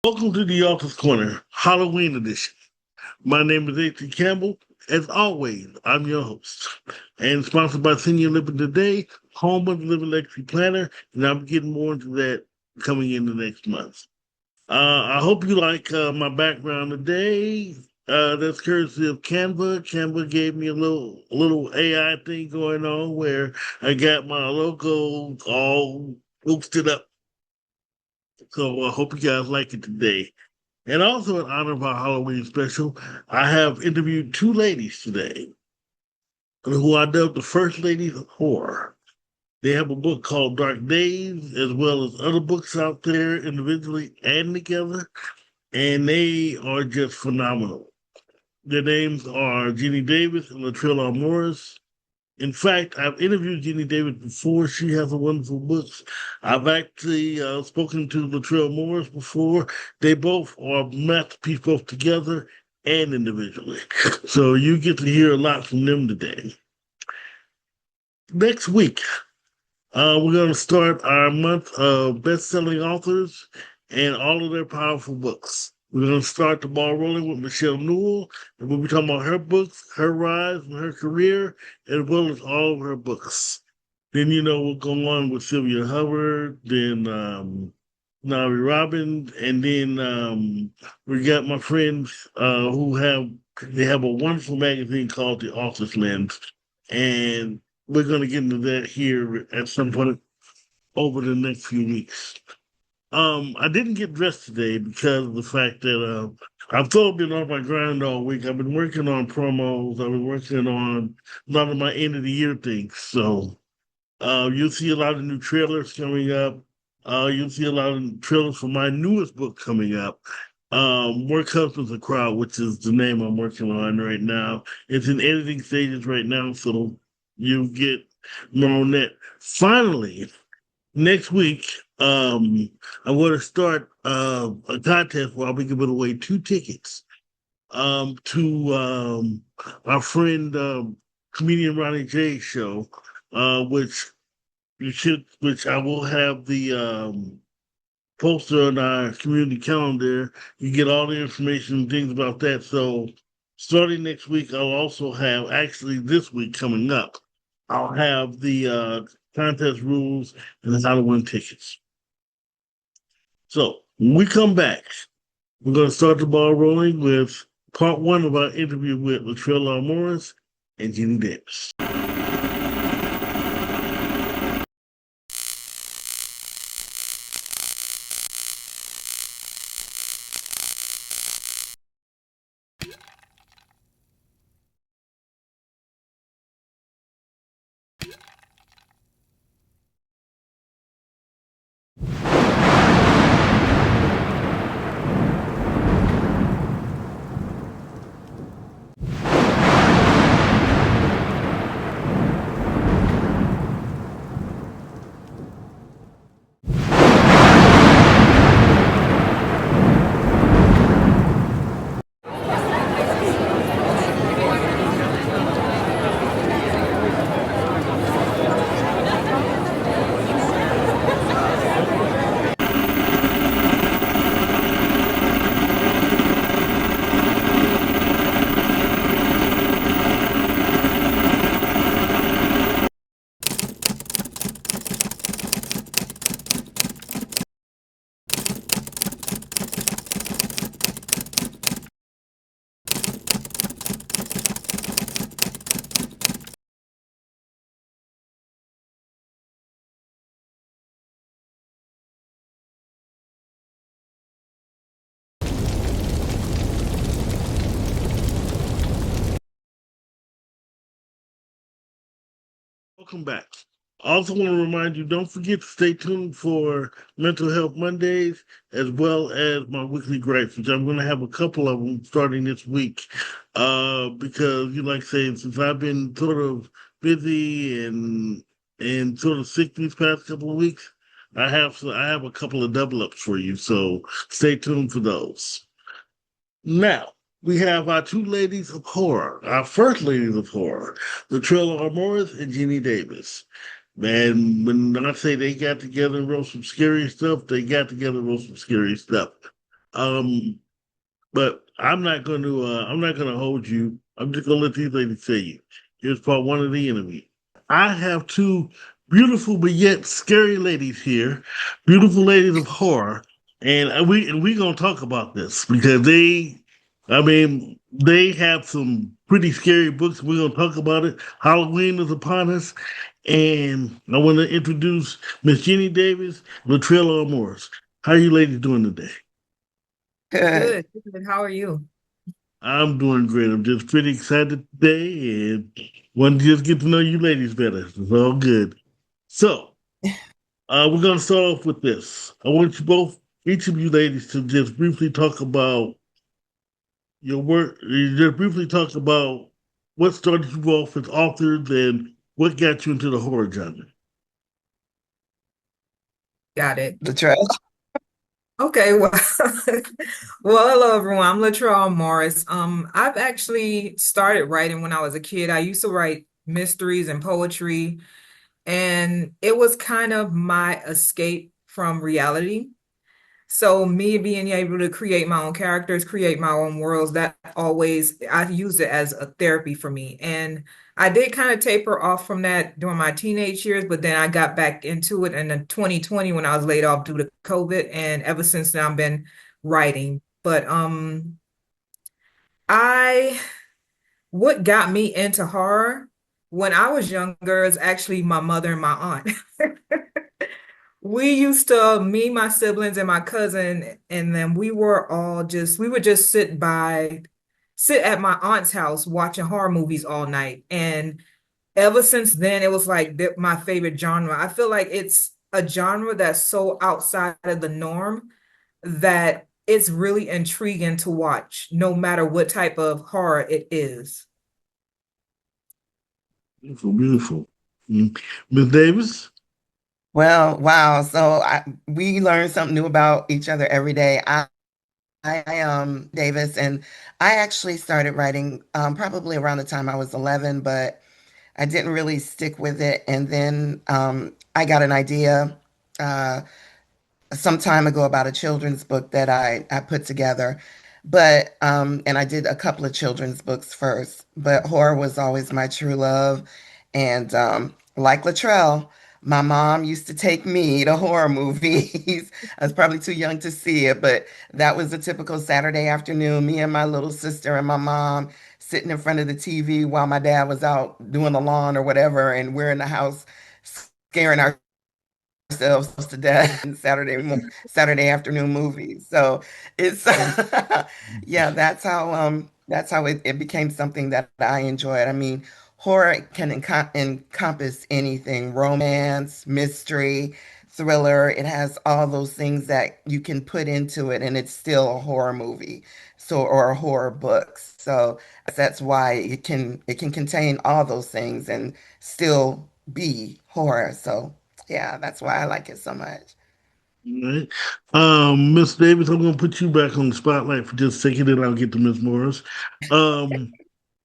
Welcome to the Author's Corner, Halloween edition. My name is A.T. Campbell. As always, I'm your host. And sponsored by Senior Living Today, home of the Living Legacy Planner, and I'm getting more into that coming in the next month. I hope you like my background today. That's courtesy of Canva. Canva gave me a little AI thing going on where I got my logo all boosted up. So I hope you guys like it today. And also, in honor of our Halloween special, I have interviewed two ladies today who I dubbed the First Ladies of Horror. They have a book called Dark Days, as well as other books out there individually and together, and they are just phenomenal. Their names are Ginny Davis and Latrell Morris. In fact, I've interviewed Ginny Davis before. She has a wonderful books. I've actually spoken to Latrell Morris before. They both are masterpiece both together and individually. So you get to hear a lot from them today. Next week, we're going to start our month of best-selling authors and all of their powerful books. We're going to start the ball rolling with Michelle Newell, and we'll be talking about her books, her rise and her career, as well as all of her books. Then, we'll go on with Sylvia Hubbard, then Navi Robbins, and then we got my friends they have a wonderful magazine called The Author's Lens, and we're going to get into that here at some point over the next few weeks. I didn't get dressed today because of the fact that I've totally been off my grind all week. I've been working on promos. I've been working on a lot of my end of the year things. So you'll see a lot of new trailers coming up. You'll see a lot of trailers for my newest book coming up. More Customs a Crowd, which is the name I'm working on right now. It's in editing stages right now, so you'll get more on that. Finally, next week, I'm going to start a contest where I'll be giving away 2 tickets to our friend comedian Ronnie J's show, which I will have the poster on our community calendar. You get all the information and things about that. So starting next week, I'll also have actually this week coming up. I'll have the contest rules and how to win tickets. So when we come back, we're going to start the ball rolling with part one of our interview with Latrell Morris and Ginny Davis. Welcome back. I also want to remind you, don't forget to stay tuned for Mental Health Mondays, as well as my weekly gripes, which I'm going to have a couple of them starting this week. Because, like I say, since I've been sort of busy and sort of sick these past couple of weeks, I have a couple of double ups for you. So stay tuned for those. Now, we have our two ladies of horror, our first ladies of horror, Latrell R. Morris and Ginny Davis. Man, when I say they got together and wrote some scary stuff, they got together and wrote some scary stuff. Um, but I'm not gonna hold you. I'm just gonna let these ladies say you. Here's part one of the interview. I have two beautiful but yet scary ladies here, beautiful ladies of horror, and we gonna talk about this because I mean, they have some pretty scary books. We're gonna talk about it. Halloween is upon us, and I want to introduce Miss Jenny Davis, Latrell Morris. How are you ladies doing today? Good. Good, good. How are you? I'm doing great. I'm just pretty excited today and want to just get to know you ladies better. It's all good. So, we're going to start off with this. I want you both, each of you ladies, to just briefly talk about your work. Just briefly talk about what started you off as authors and what got you into the horror genre. Got it. Latrell. Okay, well, well, hello everyone. I'm Latrell Morris. I've actually started writing when I was a kid. I used to write mysteries and poetry, and it was kind of my escape from reality. So me being able to create my own characters, create my own worlds, that always I use it as a therapy for me. And I did kind of taper off from that during my teenage years, but then I got back into it in 2020 when I was laid off due to COVID. And ever since then I've been writing. But I what got me into horror when I was younger is actually my mother and my aunt. We used to, me, my siblings, and my cousin, and then we would just sit at my aunt's house watching horror movies all night. And ever since then, it was like my favorite genre. I feel like it's a genre that's so outside of the norm that it's really intriguing to watch, no matter what type of horror it is. Beautiful, beautiful. Miss Davis? Well, wow. We learn something new about each other every day. I am Davis, and I actually started writing probably around the time I was 11, but I didn't really stick with it. And then I got an idea. Uh, some time ago about a children's book that I put together. But and I did a couple of children's books first, but horror was always my true love. And like Latrell, my mom used to take me to horror movies. I was probably too young to see it, but that was a typical Saturday afternoon. Me and my little sister and my mom sitting in front of the TV while my dad was out doing the lawn or whatever, and we're in the house scaring ourselves to death in Saturday afternoon movies. So it's yeah, that's how it became something that I enjoyed. I mean, horror can encompass anything, romance, mystery, thriller. It has all those things that you can put into it and it's still a horror movie. So or a horror book. So that's why it can contain all those things and still be horror. So yeah, that's why I like it so much. All right. Miss Davis, I'm gonna put you back on the spotlight for just a second, and I'll get to Miss Morris. Um,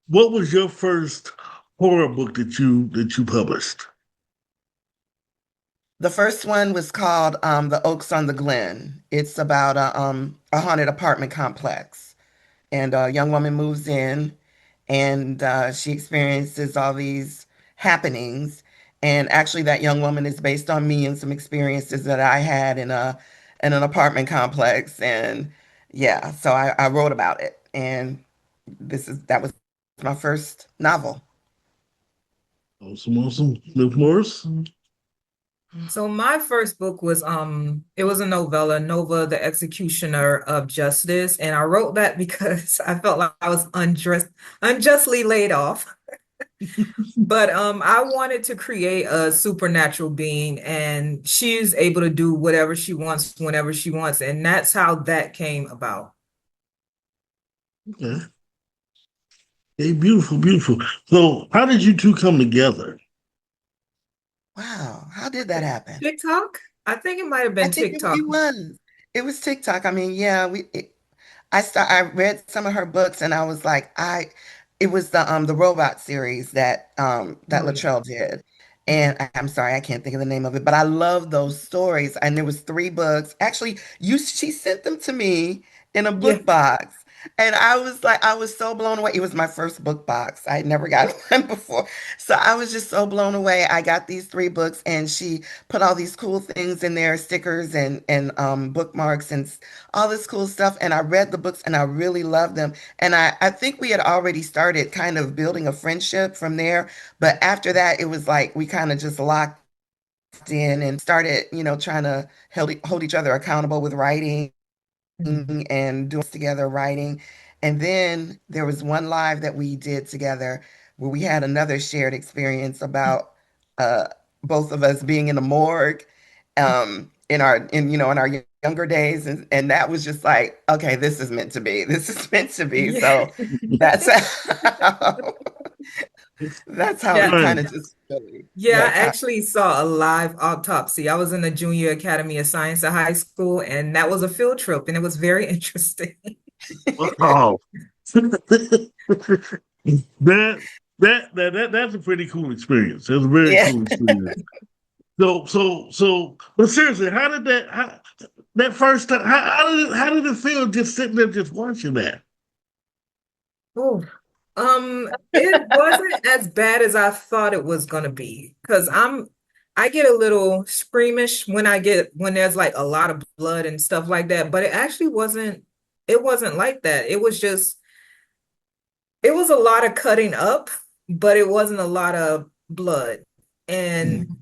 what was your first horror book that you published? The first one was called The Oaks on the Glen. It's about a haunted apartment complex. And a young woman moves in and she experiences all these happenings. And actually, that young woman is based on me and some experiences that I had in an apartment complex. And yeah, so I wrote about it. And that was my first novel. Awesome, awesome. Miss Morris? So my first book was it was a novella, Nova, the Executioner of Justice, and I wrote that because I felt like I was unjustly laid off. But I wanted to create a supernatural being, and she's able to do whatever she wants whenever she wants, and that's how that came about. Okay. Hey, beautiful, beautiful. So, how did you two come together? Wow, how did that happen? TikTok? I think it might have I been think TikTok. it was. It was TikTok. I mean, yeah, I read some of her books and I was like, it was the robot series that Oh yeah. Latrell did. Mhm. And I'm sorry, I can't think of the name of it, but I love those stories. And there was three books. Actually, you she sent them to me in a Yeah. book box. And I was like, I was so blown away. It was my first book box. I had never got one before. So I was just so blown away. I got these three books and she put all these cool things in there, stickers and bookmarks and all this cool stuff. And I read the books and I really loved them. And I think we had already started kind of building a friendship from there. But after that, it was like we kind of just locked in and started, trying to hold each other accountable with writing Mhm. and doing together writing. And then there was one live that we did together where we had another shared experience about uh, both of us being in the morgue in our younger days. And that was just like, okay, this is meant to be. This is meant to be. Yeah. So that's how, that's how Yeah. it Right. kind of just really, Yeah, that's I how, actually saw a live autopsy. I was in the Junior Academy of Science at high school, and that was a field trip, and it was very interesting. Wow. that, that's a pretty cool experience. That's a very yeah. cool experience. But seriously, that first time, how did it feel just sitting there just watching that? Oh, it wasn't as bad as I thought it was gonna be, because I get a little squeamish when there's like a lot of blood and stuff like that, but it wasn't like that. It was a lot of cutting up, but it wasn't a lot of blood. And Mhm.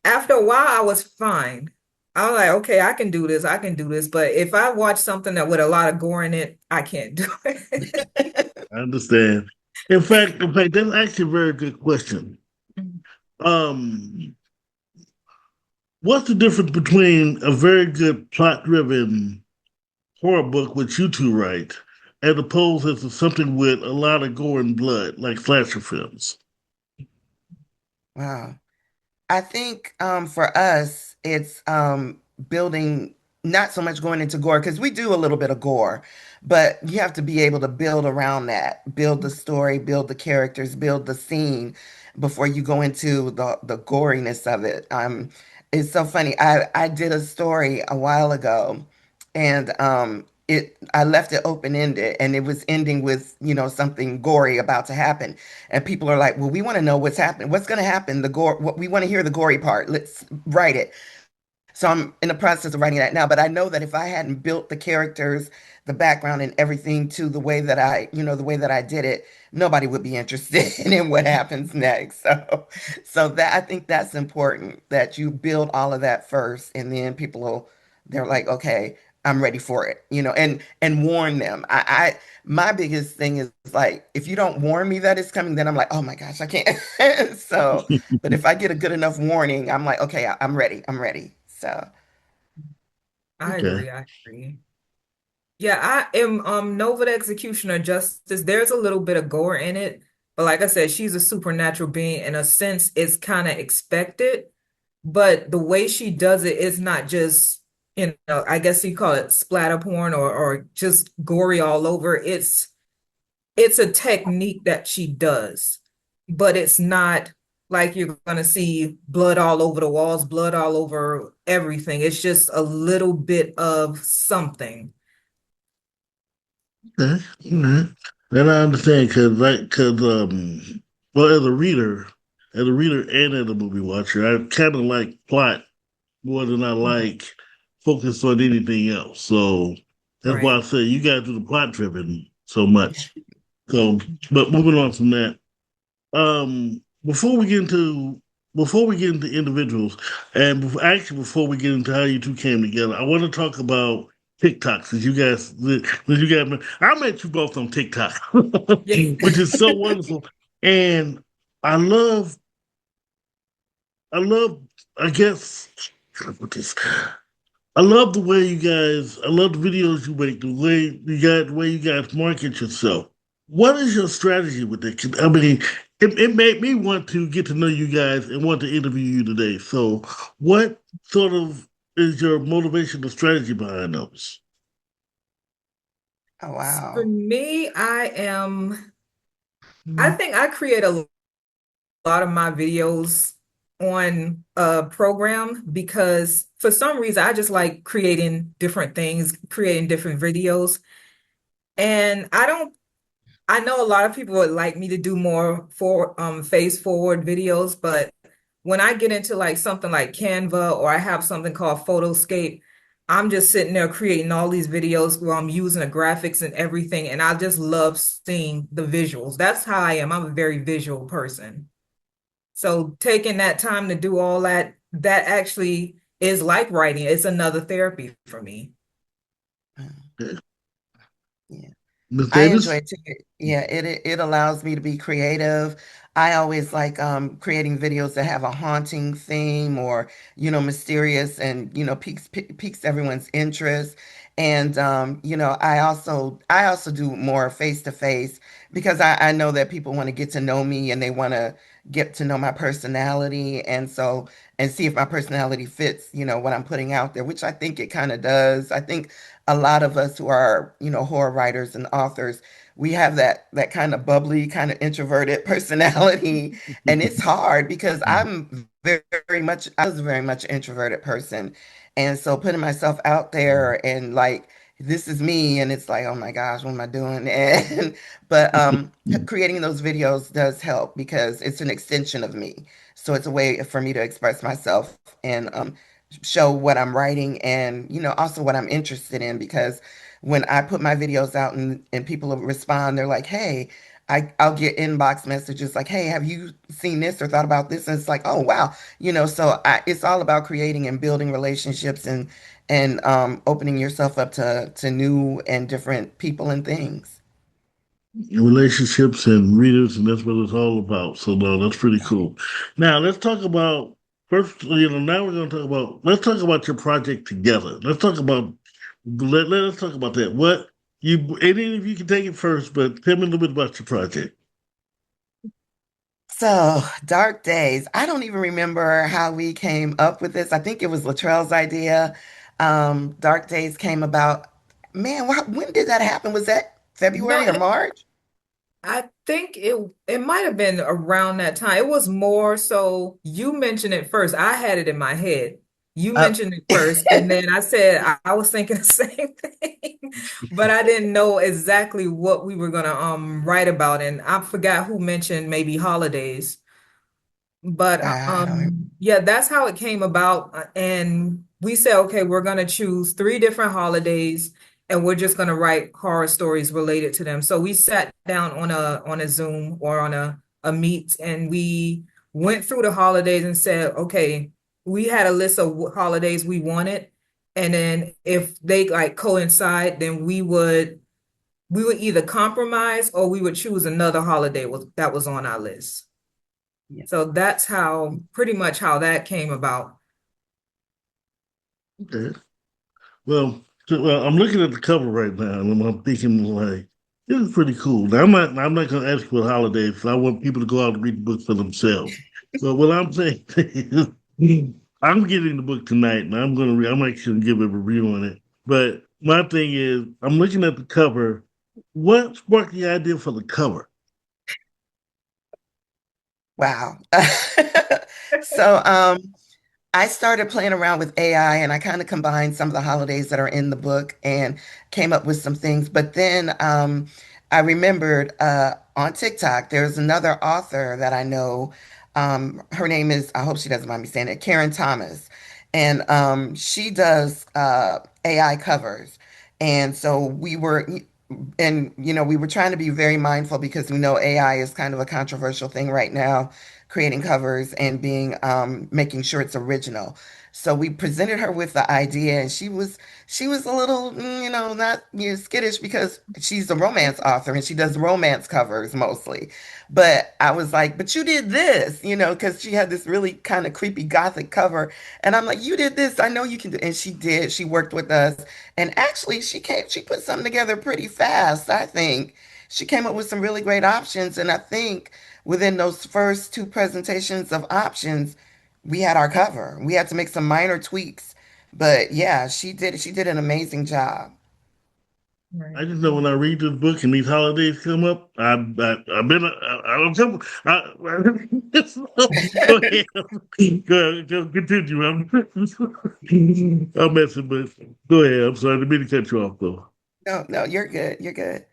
after a while, I was fine. I was like, okay, I can do this, I can do this. But if I watch something that with a lot of gore in it, I can't do it. I understand. In fact, that's actually a very good question. Um, what's the difference between a very good plot-driven horror book, which you two write, as opposed to something with a lot of gore and blood, like slasher films? Wow. I think for us, it's building not so much going into gore because we do a little bit of gore, but you have to be able to build around that, build the story, build the characters, build the scene before you go into the goriness of it. It's so funny. I did a story a while ago, and I left it open ended, and it was ending with something gory about to happen. And people are like, well, we want to know what's happening. What's going to happen? The gore, what we want to hear the gory part. Let's write it. So I'm in the process of writing that now, but I know that if I hadn't built the characters, the background and everything to the way that I did it, nobody would be interested in what happens next. So that I think that's important that you build all of that first and then they're like, okay, I'm ready for it, and warn them. My biggest thing is like, if you don't warn me that it's coming, then I'm like, oh my gosh, I can't. So, but if I get a good enough warning, I'm like, okay, I'm ready. I'm ready. So, I Okay. agree, I agree. Yeah, I am Nova the Executioner Justice. There's a little bit of gore in it, but like I said, she's a supernatural being. In a sense, it's kind of expected, but the way she does it is not just, I guess you call it splatter porn or just gory all over. It's a technique that she does, but it's not like you're gonna see blood all over the walls, blood all over everything. It's just a little bit of something. Okay. All right. Then I understand well, as a reader and as a movie watcher, I kind of like plot more than I like focus on anything else. So that's why I Right. say you guys do the plot driven so much. So, but moving on from that, um, before we get into before we get into individuals, and before we get into how you two came together, I want to talk about TikTok. I met you both on TikTok, Yeah. which is so wonderful, and I love, I love, I guess, how can I put this? I love the way you guys. I love the videos you make. The way you guys market yourself. What is your strategy with that? 'Cause, I mean, it made me want to get to know you guys and want to interview you today. So, what sort of is your motivational strategy behind those? oh For wow. me, I think I create a lot of my videos on a program because for some reason I just like creating different things, creating different videos. And I know a lot of people would like me to do more for face forward videos, but when I get into like something like Canva or I have something called Photoscape, I'm just sitting there creating all these videos where I'm using the graphics and everything, and I just love seeing the visuals. That's how I am. I'm a very visual person. So taking that time to do all that, that actually is like writing. It's another therapy for me. Okay. Yeah. Miss I Davis? enjoy it too. Yeah, it allows me to be creative. I always like creating videos that have a haunting theme or mysterious and piques everyone's interest. And I also do more face to face because I know that people want to get to know me and they want to get to know my personality and see if my personality fits what I'm putting out there, which I think it kind of does. I think a lot of us who are horror writers and authors, we have that kind of bubbly, kind of introverted personality. And it's hard because I was very much an introverted person. And so putting myself out there and like, this is me. And it's like, oh my gosh, what am I doing? And, but creating those videos does help because it's an extension of me. So it's a way for me to express myself and show what I'm writing and also what I'm interested in because when I put my videos out and people will respond, they're like, hey, I'll get inbox messages like, hey, have you seen this or thought about this? And it's like, oh wow, it's all about creating and building relationships and opening yourself up to new and different people and things. Relationships and readers, and that's what it's all about. So no, that's pretty cool. Now let's talk about first. Now we're going to talk about. Let's talk about your project together. Let's talk about. Let's talk about that. What you, any of you can take it first, but tell me a little bit about your project. So, Dark Days. I don't even remember how we came up with this. I think it was Latrell's idea. Dark Days came about. Man, when did that happen? Was that No, February or March? I think it might have been around that time. It was more so you mentioned it first. I had it in my head. You Uh, mentioned it first, and then I said I was thinking the same thing, but I didn't know exactly what we were gonna write about, and I forgot who mentioned maybe holidays. But I don't. yeah, that's how it came about. And we said, okay, we're gonna choose three different holidays and we're just gonna write horror stories related to them. So we sat down on a Zoom or on a meet and we went through the holidays and said, okay, we had a list of holidays we wanted. And then if they like coincide, then we would either compromise or we would choose another holiday that was on our list. Yeah. So that's how pretty much how that came about. Okay. Well, I'm looking at the cover right now, and I'm thinking like, this is pretty cool. Now, I'm not going to ask you what holidays. 'Cause I want people to go out and read the book for themselves. So what I'm saying is, I'm getting the book tonight, and I'm going to read. I'm actually going to give a review on it. But my thing is, I'm looking at the cover. What sparked the idea for the cover? Wow. So, I started playing around with AI and I kind of combined some of the holidays that are in the book and came up with some things. But then I remembered on TikTok, there's another author that I know. Her name is, I hope she doesn't mind me saying it, Karen Thomas. And she does AI covers. And so we were trying to be very mindful because we know AI is kind of a controversial thing right now, creating covers and being making sure it's original. So we presented her with the idea, and she was a little, not skittish because she's a romance author and she does romance covers mostly. But I was like, but you did this, because she had this really kind of creepy gothic cover, and I'm like, you did this. I know you can do. And she did. She worked with us, and actually, she put something together pretty fast, I think. She came up with some really great options, and I think within those first two presentations of options, we had our cover. We had to make some minor tweaks, but yeah, she did an amazing job. Right. I just know when I read this book and these holidays come up, I've been I don't tell. Go ahead, go ahead, just continue. I'm messing, but go ahead. I'm sorry, I didn't mean to cut you off though. No, no, you're good. You're good.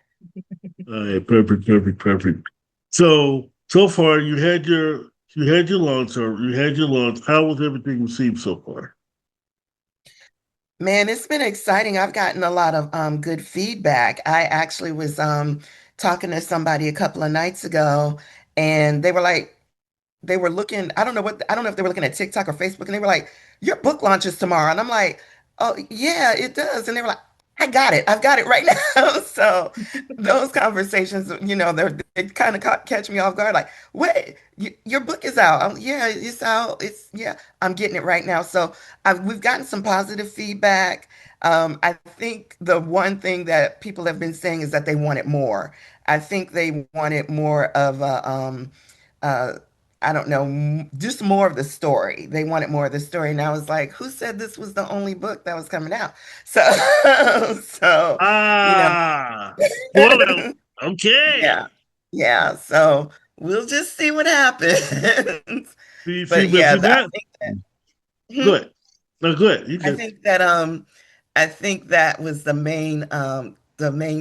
All right, perfect, perfect, perfect. So far you had your launch or you had your launch. How was everything received so far? Man, it's been exciting. I've gotten a lot of good feedback. I actually was talking to somebody a couple of nights ago, and they were like, they were looking, I don't know if they were looking at TikTok or Facebook, and they were like, your book launches tomorrow. And I'm like, oh, yeah, it does. And they were like, I got it. I've got it right now. So those conversations, they kind of catch me off guard. Like, wait, your book is out. Yeah, it's out. Yeah, I'm getting it right now. So we've gotten some positive feedback. I think the one thing that people have been saying is that they wanted more. I think they wanted more of a, uh, I don't know, just more of the story. They wanted more of the story. And I was like, who said this was the only book that was coming out? So, so, you know, Spoiler. Okay. yeah, yeah. So we'll just see what happens. See, But but yeah, see that. Go hmm, ahead. No, go ahead. You I can. think that I think that was the main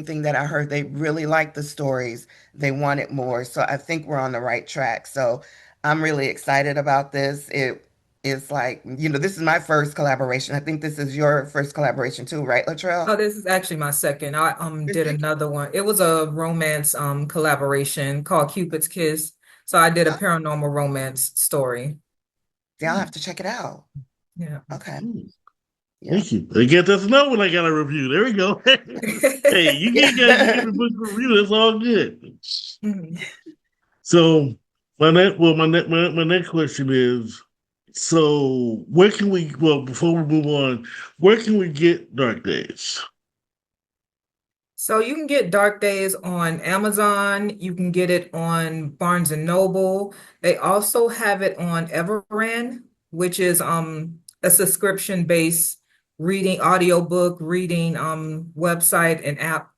thing that I heard. They really liked the stories. They wanted more. So I think we're on the right track. So I'm really excited about this. It is like, this is my first collaboration. I think this is your first collaboration too, right, Latrell? Oh, this is actually my second. I Your did second? another one. It was a romance collaboration called Cupid's Kiss. So I did a Oh, paranormal romance story. yeah, I'll have to check it out. Yeah. Okay. Hmm, Yeah. thank you. I get that's another one I got a review. There we go. Hey, you get the book review. That's all good. Mhm. So my next question is, so where can we? Well, before we move on, where can we get Dark Days? So you can get Dark Days on Amazon. You can get it on Barnes and Noble. They also have it on Everand, which is a subscription-based reading audiobook reading website and app.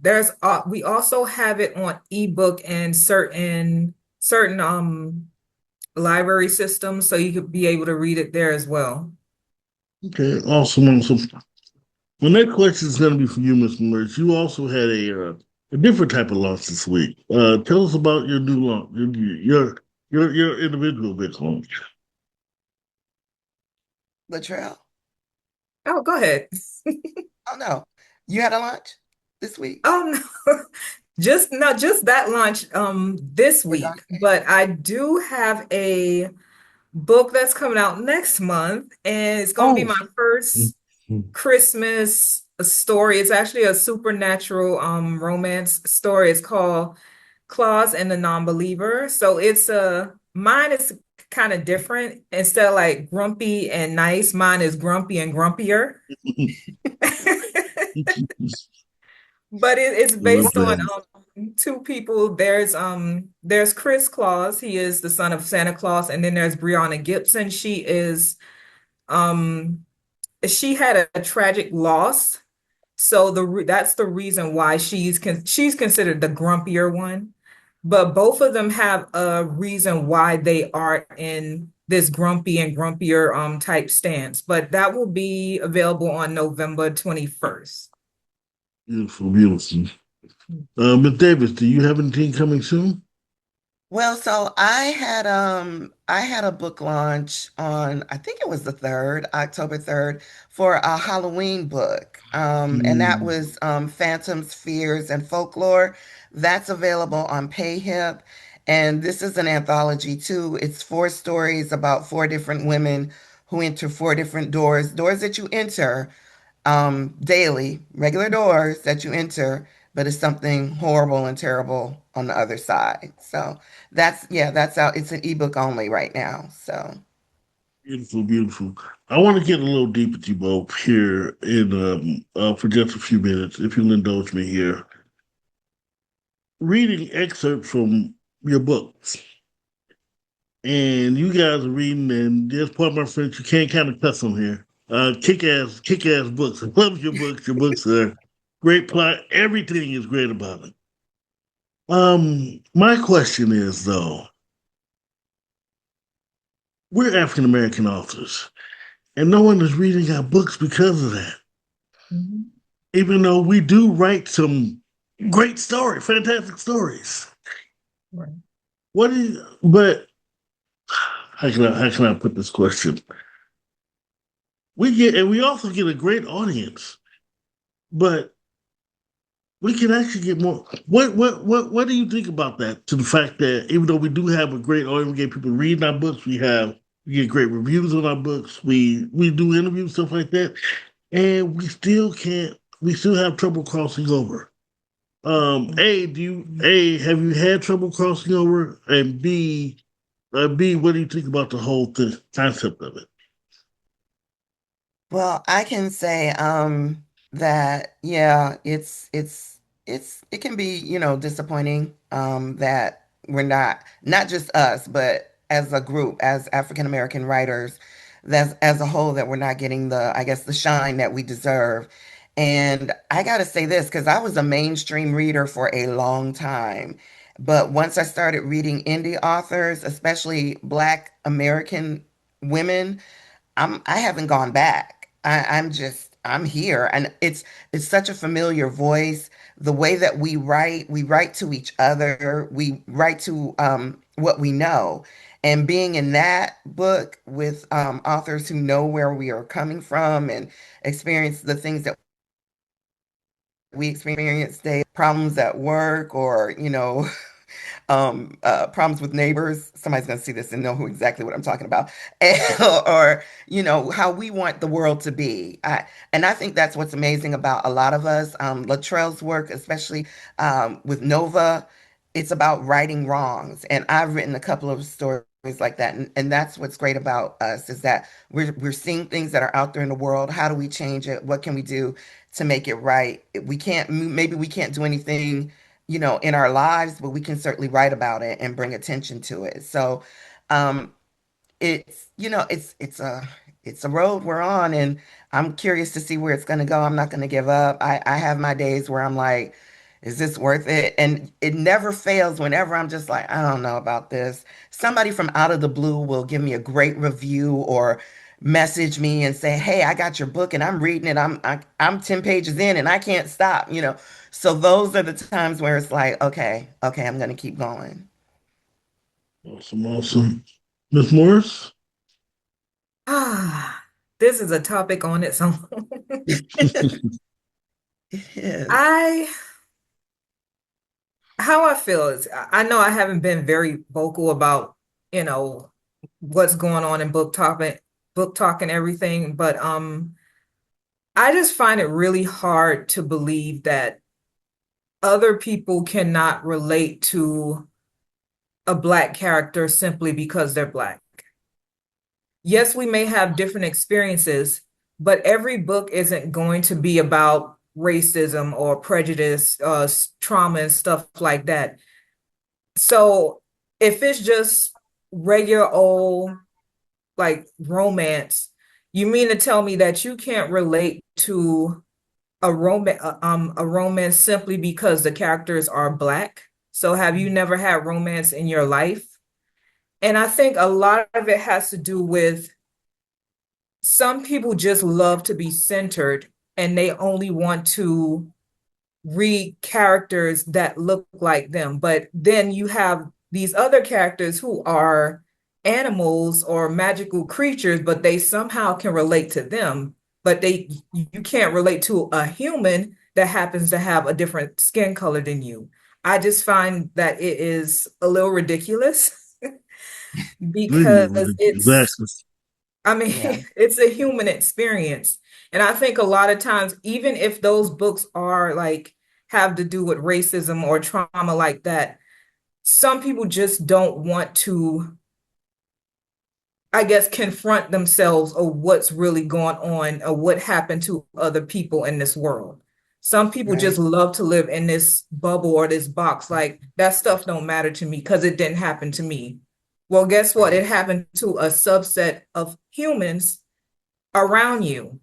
There's we also have it on ebook and certain library systems, so you could be able to read it there as well. Okay, awesome, awesome. My next question is going to be for you, Mr. Merch. You also had a different type of launch this week. Tell us about your new launch, your individual big launch. Latrell? Oh, go ahead. Oh no. You had a lunch this week Oh no, just not just that launch this for week, Dark but I do have a book that's coming out next month, and it's going to be Oh, my first Christmas story. It's actually a supernatural romance story. It's called Claus and the Non-Believer. So it's mine is kind of different. Instead of like grumpy and nice, mine is grumpy and grumpier. But it's I love based on that. two people. There's Chris Claus. He is the son of Santa Claus, and then there's Brianna Gibson. Um she had a tragic loss. So that's the reason why she's considered the grumpier one. But both of them have a reason why they are in this grumpy and grumpier type stance. But that will be available on November 21st. Beautiful, beautiful. Miss Davis, do you have anything coming soon? Well, so I had a book launch on I think it was the 3rd, October 3rd, for a Halloween book. And that Mm, was Phantoms, Fears, and Folklore. That's available on PayHip. And this is an anthology too. It's four stories about four different women who enter four different doors that you enter daily, regular doors that you enter, but it's something horrible and terrible on the other side. So that's out. It's an ebook only right now. So beautiful, beautiful. I want to get a little deep with you both here in for just a few minutes, if you'll indulge me here. Reading excerpts from your books. And you guys are reading, and just part of my friends, you can't kind of cuss on here. Kick ass books. I love your books. Your books are. Great plot. Everything is great about it. My question is though, we're African American authors, and no one is reading our books because of that. Mhm. Even though we do write some great stories, fantastic stories. Right. What is but how can I put this question? We also get a great audience, but we can actually get more. What do you think about that? To the fact that even though we do have a great audience, we get people reading our books, we get great reviews on our books, we do interviews, stuff like that, and we still have trouble crossing over. Have you had trouble crossing over? And B, what do you think about the whole concept of it? Well, I can say that yeah, it can be, disappointing that we're not just us, but as a group, as African American writers, that's as a whole that we're not getting the, I guess, the shine that we deserve. And I got to say this because I was a mainstream reader for a long time. But once I started reading indie authors, especially Black American women, I haven't gone back. I'm here, and it's such a familiar voice. The way that we write to each other, we write to what we know. And being in that book with authors who know where we are coming from and experience the things that we experience, day problems at work, or problems with neighbors. Somebody's going to see this and know who exactly what I'm talking about, or how we want the world to be. And I think that's what's amazing about a lot of us. Latrell's work, especially with Nova, it's about righting wrongs, and I've written a couple of stories like that, and that's what's great about us is that we're seeing things that are out there in the world. How do we change it? What can we do to make it right? We can't maybe we can't do anything in our lives, but we can certainly write about it and bring attention to it. So, um, it's a road we're on, and I'm curious to see where it's going to go. I'm not going to give up. I have my days where I'm like, is this worth it? And it never fails whenever I'm just like, I don't know about this. Somebody from out of the blue will give me a great review or message me and say, "Hey, I got your book and I'm reading it. I'm 10 pages in and I can't stop." So those are the times where it's like, okay, okay, I'm going to keep going. Awesome, awesome. Miss Morris? Ah, this is a topic on its own. It is. I How I feel is I know I haven't been very vocal about, you know, what's going on in book talk and everything, but I just find it really hard to believe that other people cannot relate to a Black character simply because they're Black. Yes, we may have different experiences, but every book isn't going to be about racism or prejudice, trauma and stuff like that. So if it's just regular old like romance, you mean to tell me that you can't relate to a romance simply because the characters are Black? So have you never had romance in your life? And I think a lot of it has to do with some people just love to be centered and they only want to read characters that look like them. But then you have these other characters who are animals or magical creatures, but they somehow can relate to them. But you can't relate to a human that happens to have a different skin color than you. I just find that it is a little ridiculous because it's Exactly. I mean, Yeah. it's a human experience. And I think a lot of times, even if those books are like have to do with racism or trauma like that, some people just don't want to, I guess, confront themselves or what's really going on or what happened to other people in this world. Some people just Right. love to live in this bubble or this box. Like that stuff don't matter to me because it didn't happen to me. Well, guess what? It Right. happened to a subset of humans around you.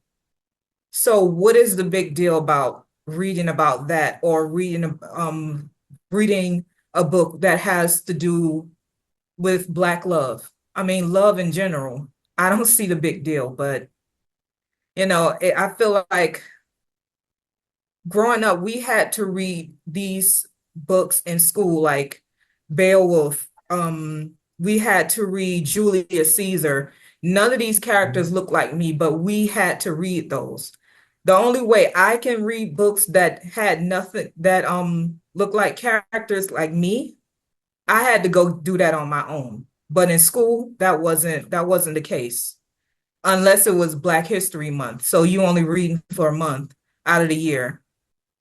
So what is the big deal about? reading about that or reading a book that has to do with Black love. I mean, love in general. I don't see the big deal, but I feel like growing up, we had to read these books in school, like Beowulf. We had to read Julius Caesar. None of these characters look like me, but we had to read those. The only way I can read books that had nothing that look like characters like me, I had to go do that on my own. But in school, that wasn't the case unless it was Black History Month. So you only reading for a month out of the year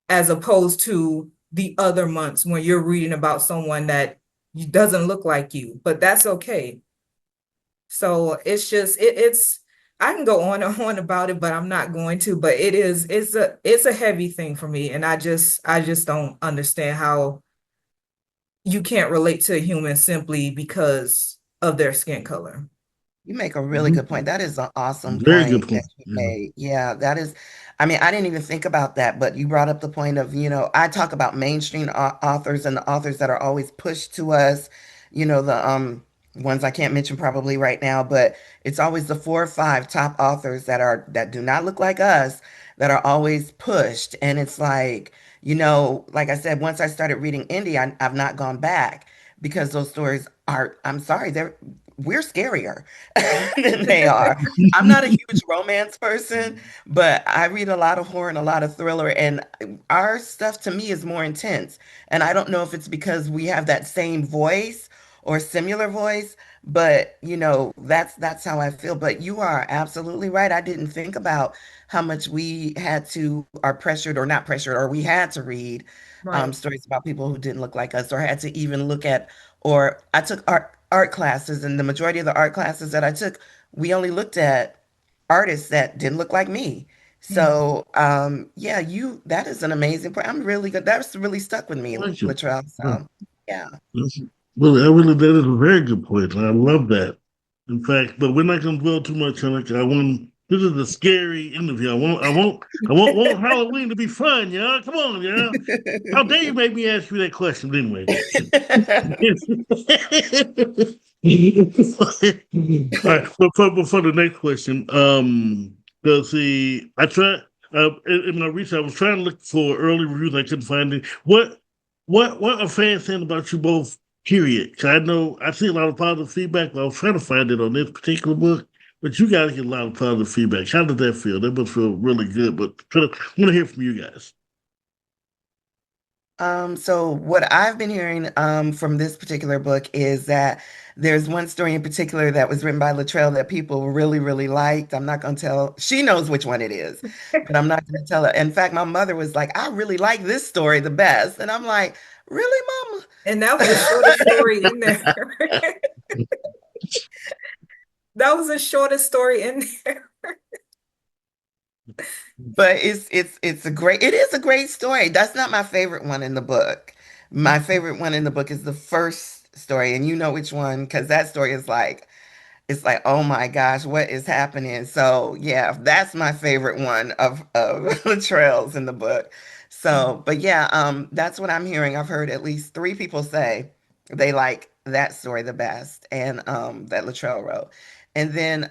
as opposed to the other months when you're reading about someone that doesn't look like you, but that's okay. So it's just it's I can go on and on about it, but I'm not going to. But it's a heavy thing for me, and I just don't understand how you can't relate to a human simply because of their skin color. You make a really good point. Mhm. That is an awesome Very good point that point. you Yeah. made. Yeah, that is, I mean, I didn't even think about that, but you brought up the point of, I talk about mainstream authors and the authors that are always pushed to us, the ones I can't mention probably right now, but it's always the 4 or 5 top authors that do not look like us that are always pushed. And it's like, like I said, once I started reading indie, I've not gone back because those stories are, I'm sorry, we're scarier than they are. I'm not a huge romance person, but I read a lot of horror and a lot of thriller, and our stuff to me is more intense. And I don't know if it's because we have that same voice or similar voice, but that's how I feel. But you are absolutely right. I didn't think about how much we had to are pressured or not pressured, or we had to read Right. stories about people who didn't look like us, or had to even look at, or I took art classes, and the majority of the art classes that I took, we only looked at artists that didn't look like me. Mhm. So, yeah, that is an amazing point. I'm really good. That's really stuck with me, Thank you. Latrell. Yeah. So, yeah. That's, that is a very good point. And I love that. In fact, but we're not going to dwell too much on it. This is a scary interview. I want Halloween to be fun, y'all. Come on, y'all. How dare you make me ask you that question anyway? All right, before the next question, let's see. In my research, I was trying to look for early reviews. I couldn't find it. What are fans saying about you both? Period. 'Cause I know I see a lot of positive feedback, but I was trying to find it on this particular book. But you guys get a lot of positive feedback. How did that feel? That must feel really good. But I want to hear from you guys. So what I've been hearing from this particular book is that there's one story in particular that was written by Latrell that people really, really liked. I'm not going to tell. She knows which one it is, but I'm not going to tell her. In fact, my mother was like, "I really like this story the best," and I'm like, "Really, And that was the Mama?" shortest story in there. That was the shortest story in there. But it is a great story. That's not my favorite one in the book. My favorite one in the book is the first story, and you know which one, because that story is like, it's like, oh my gosh, what is happening? So yeah, that's my favorite one of the trails in the book. So, but yeah, that's what I'm hearing. I've heard at least 3 people say they like that story the best, and that Latrell wrote. And then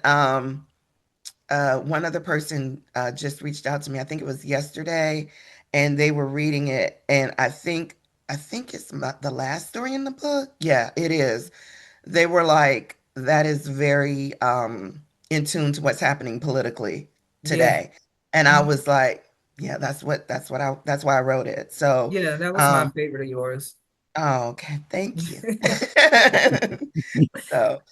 one other person just reached out to me. I think it was yesterday, and they were reading it, and I think it's the last story in the book. Yeah, it is. They were like, that is very in tune to what's happening politically Yeah. today. And I was like, yeah, that's why I wrote it. So, Yeah, that was my um, favorite of yours. oh, okay, thank you. So,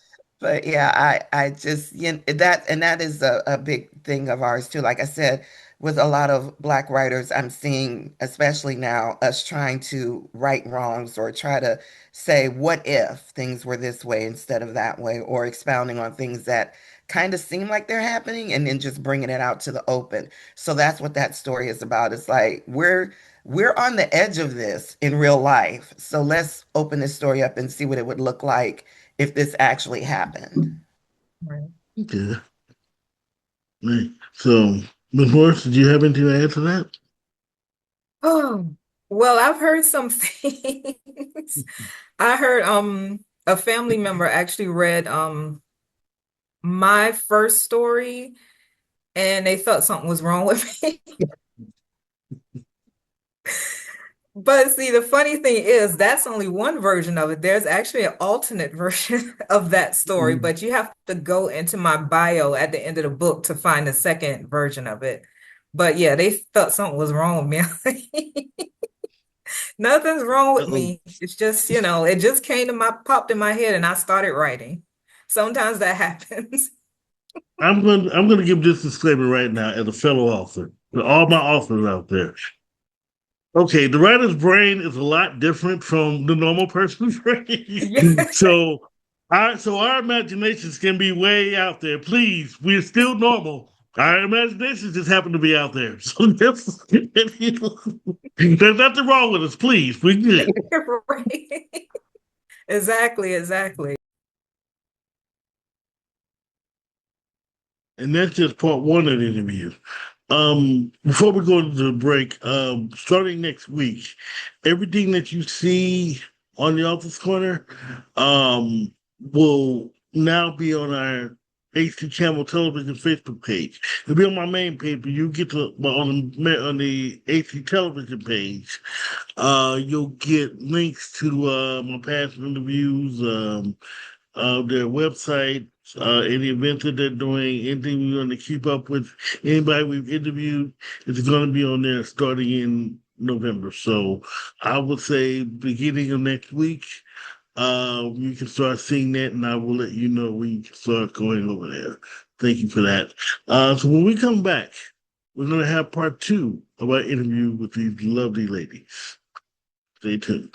but yeah, I just, that is a big thing of ours too. Like I said, with a lot of Black writers, I'm seeing, especially now, us trying to right wrongs or try to say, what if things were this way instead of that way, or expounding on things that kind of seem like they're happening and then just bringing it out to the open. So that's what that story is about. It's like we're on the edge of this in real life. So let's open this story up and see what it would look like if this actually happened. Right. Okay. Right. So, Ms. Morris, did you have anything to add to that? Oh, well, I've heard some things. I heard a family member actually read my first story and they thought something was wrong with me. But see, the funny thing is that's only one version of it. There's actually an alternate version of that story, but you have to go into my bio at the end of the book to find the second version of it. But yeah, they thought something was wrong with me. Nothing's wrong with Uh-oh. me. It's just, it just popped in my head and I started writing. Sometimes that happens. I'm going to give this disclaimer right now as a fellow author to all my authors out there. Okay, the writer's brain is a lot different from the normal person's Yeah. brain. So our imaginations can be way out there. Please, we're still normal. Our imaginations just happen to be out there. So there's nothing wrong with us. Please, we're good. Right. Exactly, exactly. And that's just part one of the interview. Before we go into the break, starting next week, everything that you see on the Office Corner, will now be on our HD Channel Television Facebook page. It'll be on my main page, but you get to on the HD Television page. You'll get links to my past interviews. Their website, any events that they're doing, anything we want to keep up with, anybody we've interviewed, it's going to be on there starting in November. So I would say beginning of next week, you can start seeing that, and I will let you know when you can start going over there. Thank you for that. So when we come back, we're going to have part two of our interview with these lovely ladies. Stay tuned.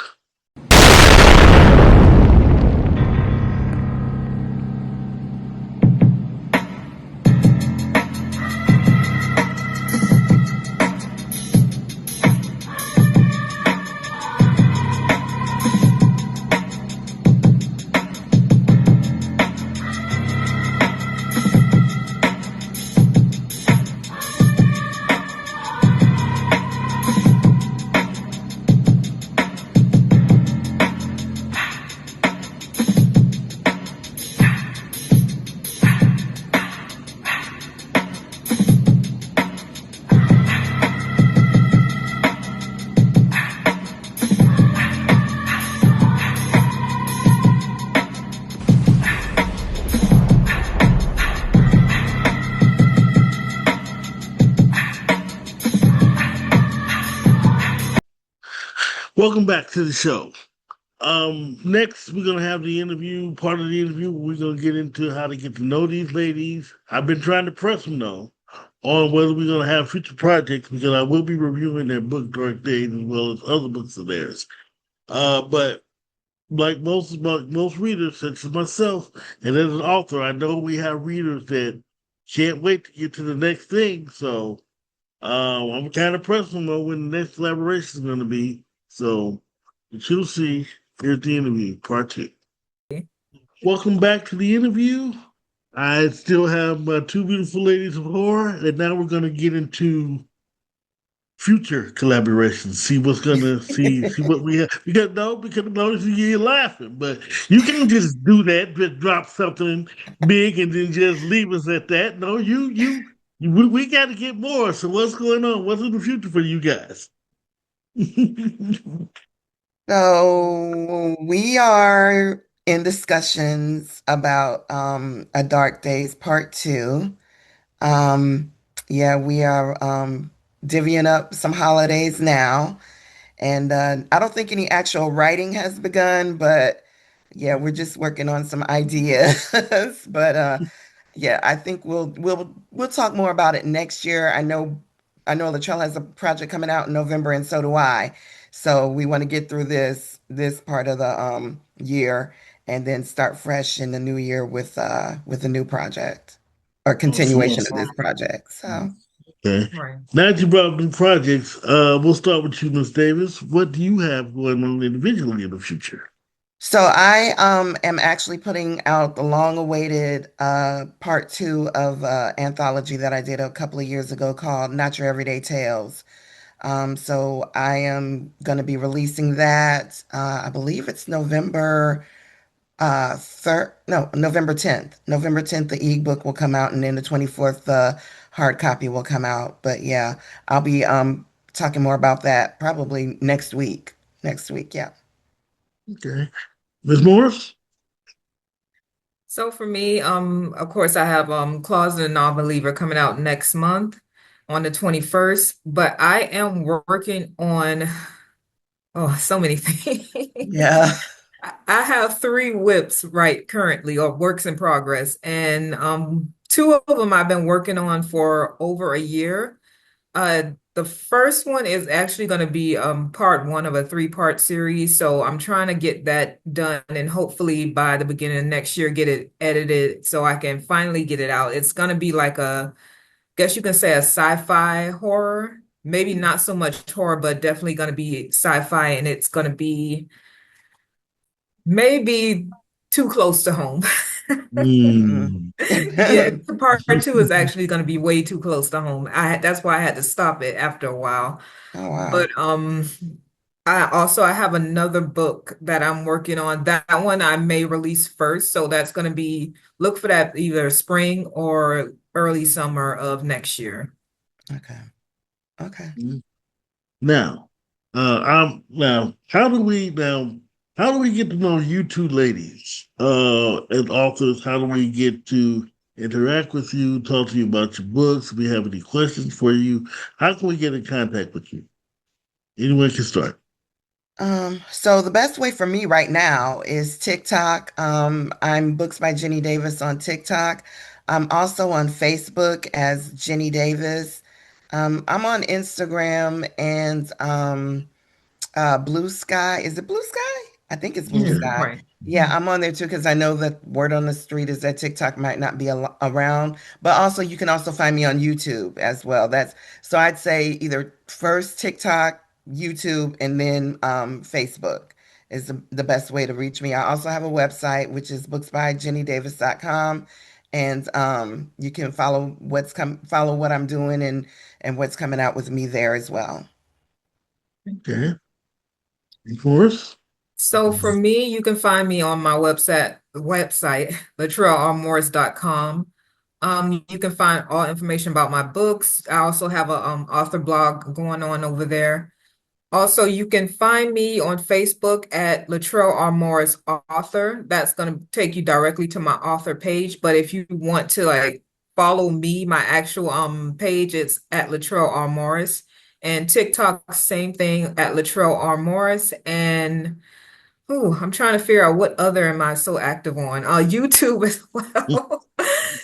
Welcome back to the show. Next, we're gonna have the interview. Part of the interview, we're gonna get into how to get to know these ladies. I've been trying to press them though on whether we're gonna have future projects because I will be reviewing their book Dark Days as well as other books of theirs. But like most readers, such as myself, and as an author, I know we have readers that can't wait to get to the next thing. So I'm kind of pressing on when the next collaboration is going to be. So, but you'll see. Here's the interview, part two. Welcome back to the interview. I still have my two beautiful ladies of horror, and now we're going to get into future collaborations. See what's going to see what we have. Because notice you're laughing, but you can't just do that. Just drop something big and then just leave us at that. No, we got to get more. So what's going on? What's in the future for you guys? So we are in discussions about A Dark Days Part Two. Um, yeah, we are divvying up some holidays now. And I don't think any actual writing has begun, but yeah, we're just working on some ideas. But yeah, I think we'll talk more about it next year. I know Latrell has a project coming out in November, and so do I. So we want to get through this part of the year and then start fresh in the new year with a new project or Awesome, continuation of awesome. this project. So. Okay. Right. Now that you brought up new projects, we'll start with you, Miss Davis. What do you have going on individually in the future? So I am actually putting out the long-awaited part two of anthology that I did a couple of years ago called Not Your Everyday Tales. So I am going to be releasing that. I believe it's November 3rd, no, November 10th. November 10th, the ebook will come out, and then the 24th, the hard copy will come out. But yeah, I'll be talking more about that probably next week. Next week, yeah. Okay. Ms. Morris? So for me, of course, I have Closet a Non-Believer coming out next month on the 21st, but I am working on so many things. Yeah. I have three whips right currently, or works in progress, and two of them I've been working on for over a year. The first one is actually going to be part one of a three-part series, so I'm trying to get that done, and hopefully by the beginning of next year get it edited so I can finally get it out. It's going to be like guess you can say a sci-fi horror, maybe not so much horror, but definitely going to be sci-fi, and it's going to be maybe too close to home. Mm. Mm. Yeah, part two is actually going to be way too close to home. That's why I had to stop it after a while. Oh wow. But I have another book that I'm working on. That one I may release first, so that's going to be look for that either spring or early summer of next year. Okay. Okay. Now, how do we get to know you two ladies, as authors? How do we get to interact with you, talk to you about your books? If we have any questions for you, how can we get in contact with you? Anyone can start. So the best way for me right now is TikTok. I'm Books by Jenny Davis on TikTok. I'm also on Facebook as Jenny Davis. I'm on Instagram and Blue Sky. Is it Blue Sky? I think it's Blue Okay. Sky. Right. Yeah, I'm on there too because I know that word on the street is that TikTok might not be around, but also you can also find me on YouTube as well. That's so I'd say either first TikTok, YouTube, and then Facebook is the best way to reach me. I also have a website which is booksbyjennydavis.com, and you can follow what I'm doing and what's coming out with me there as well. Okay. Of course. So for me, you can find me on my website, latrellrmorris.com. You can find all information about my books. I also have a author blog going on over there. Also, you can find me on Facebook at Latrell R. Morris Author. That's going to take you directly to my author page. But if you want to like follow me, my actual page, it's at Latrell R. Morris. And TikTok, same thing at Latrell R. Morris. And I'm trying to figure out what other am I so active on. YouTube as well